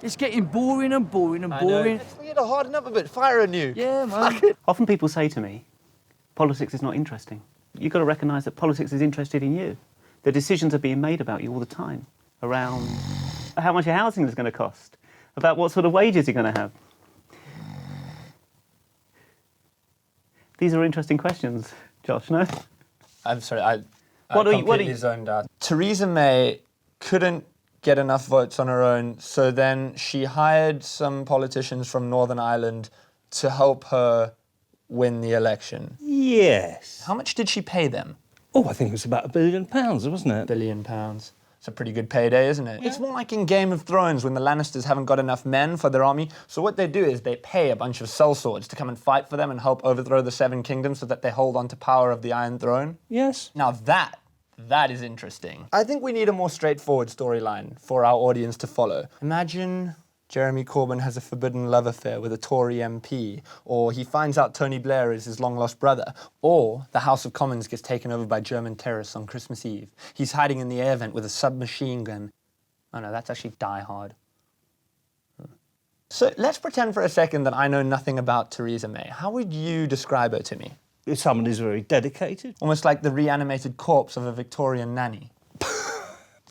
It's getting boring and boring and boring. Let's get to harden up a bit. Fire a nuke. Yeah, man. Often people say to me, politics is not interesting. You've got to recognise that politics is interested in you. The decisions are being made about you all the time, around how much your housing is going to cost, about what sort of wages you're going to have. These are interesting questions, Josh, no? I'm sorry, I What are you- completely zoned out. Theresa May couldn't get enough votes on her own, so then she hired some politicians from Northern Ireland to help her win the election. Yes. How much did she pay them? Oh, I think it was about £1 billion, wasn't it? £1 billion. It's a pretty good payday, isn't it? Yeah. It's more like in Game of Thrones when the Lannisters haven't got enough men for their army. So what they do is they pay a bunch of sellswords to come and fight for them and help overthrow the Seven Kingdoms so that they hold on to power of the Iron Throne. Yes. Now that is interesting. I think we need a more straightforward storyline for our audience to follow. Imagine Jeremy Corbyn has a forbidden love affair with a Tory MP, or he finds out Tony Blair is his long-lost brother, or the House of Commons gets taken over by German terrorists on Christmas Eve. He's hiding in the air vent with a submachine gun. Oh no, that's actually Die Hard. So let's pretend for a second that I know nothing about Theresa May. How would you describe her to me? Someone who's very dedicated. Almost like the reanimated corpse of a Victorian nanny.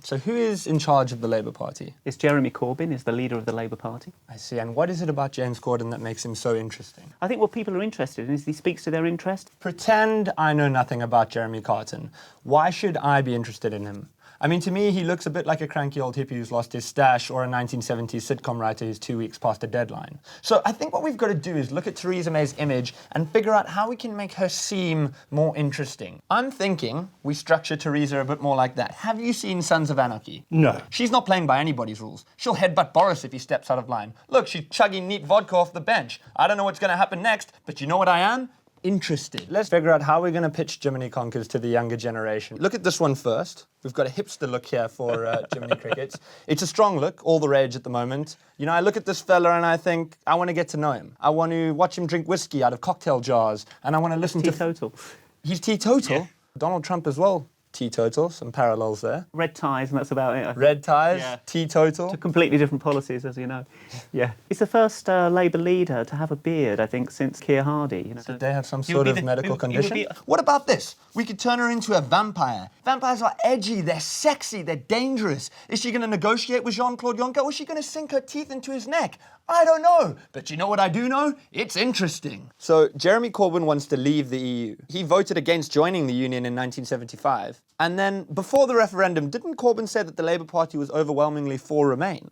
So who is in charge of the Labour Party? It's Jeremy Corbyn, is the leader of the Labour Party. I see. And what is it about James Corden that makes him so interesting? I think what people are interested in is he speaks to their interest. Pretend I know nothing about Jeremy Carton. Why should I be interested in him? I mean, to me, he looks a bit like a cranky old hippie who's lost his stash or a 1970s sitcom writer who's 2 weeks past a deadline. So I think what we've got to do is look at Theresa May's image and figure out how we can make her seem more interesting. I'm thinking we structure Theresa a bit more like that. Have you seen Sons of Anarchy? No. She's not playing by anybody's rules. She'll headbutt Boris if he steps out of line. Look, she's chugging neat vodka off the bench. I don't know what's going to happen next, but you know what I am? Interested. Let's figure out how we're going to pitch Jiminy Conkers to the younger generation. Look at this one first. We've got a hipster look here for Jiminy Crickets. It's a strong look, all the rage at the moment. You know, I look at this fella and I think, I want to get to know him. I want to watch him drink whiskey out of cocktail jars, and I want to listen to... Teetotal. He's teetotal? Yeah. Donald Trump as well. Teetotal, some parallels there. Red ties, and that's about it. I think. Red ties, Yeah. teetotal. To completely different policies, as you know. Yeah. He's the first Labour leader to have a beard, I think, since Keir Hardie. You know. Did they have some He would sort be of the- medical he would condition? be- What about this? We could turn her into a vampire. Vampires are edgy, they're sexy, they're dangerous. Is she going to negotiate with Jean-Claude Juncker, or is she going to sink her teeth into his neck? I don't know. But you know what I do know? It's interesting. So Jeremy Corbyn wants to leave the EU. He voted against joining the Union in 1975. And then, before the referendum, didn't Corbyn say that the Labour Party was overwhelmingly for Remain?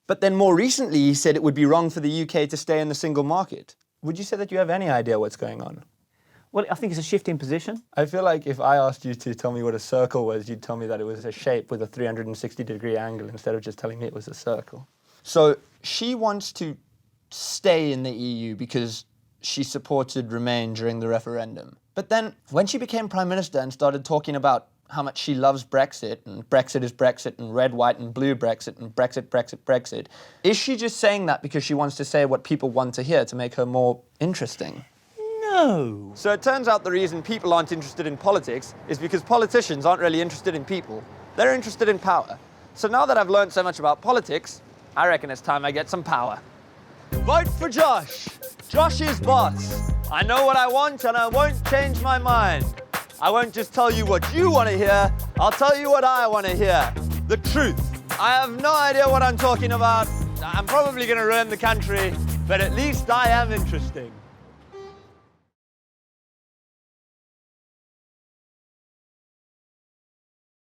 But then more recently, he said it would be wrong for the UK to stay in the single market. Would you say that you have any idea what's going on? Well, I think it's a shift in position. I feel like if I asked you to tell me what a circle was, you'd tell me that it was a shape with a 360-degree angle instead of just telling me it was a circle. So she wants to stay in the EU because she supported Remain during the referendum. But then when she became Prime Minister and started talking about how much she loves Brexit, and Brexit is Brexit, and red, white, and blue Brexit, and Brexit, Brexit, Brexit, is she just saying that because she wants to say what people want to hear to make her more interesting? No. So it turns out the reason people aren't interested in politics is because politicians aren't really interested in people. They're interested in power. So now that I've learned so much about politics, I reckon it's time I get some power. Vote for Josh. Josh is boss. I know what I want and I won't change my mind. I won't just tell you what you want to hear, I'll tell you what I want to hear. The truth. I have no idea what I'm talking about. I'm probably going to ruin the country, but at least I am interesting.